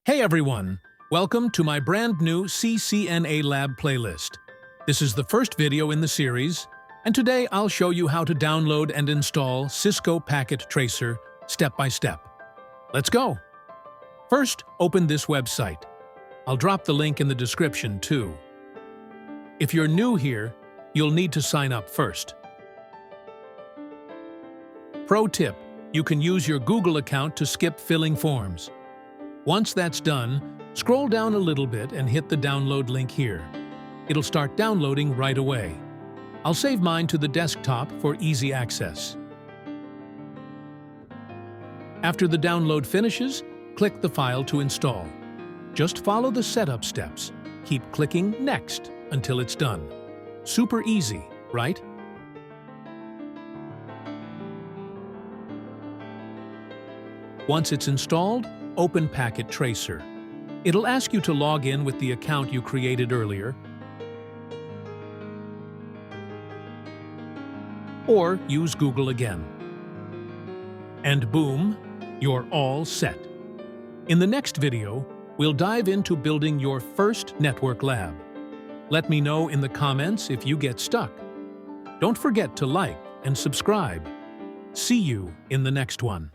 Hey everyone! Welcome to my brand new CCNA Lab playlist. This is the first video in the series, and today I'll show you how to download and install Cisco Packet Tracer step by step. Let's go! First, open this website. I'll drop the link in the description too. If you're new here, you'll need to sign up first. Pro tip: you can use your Google account to skip filling forms. Once that's done, scroll down a little bit and hit the download link here. It'll start downloading right away. I'll save mine to the desktop for easy access. After the download finishes, click the file to install. Just follow the setup steps. Keep clicking Next until it's done. Super easy, right? Once it's installed, open Packet Tracer. It'll ask you to log in with the account you created earlier, or use Google again. And boom, you're all set. In the next video, we'll dive into building your first network lab. Let me know in the comments if you get stuck. Don't forget to like and subscribe. See you in the next one.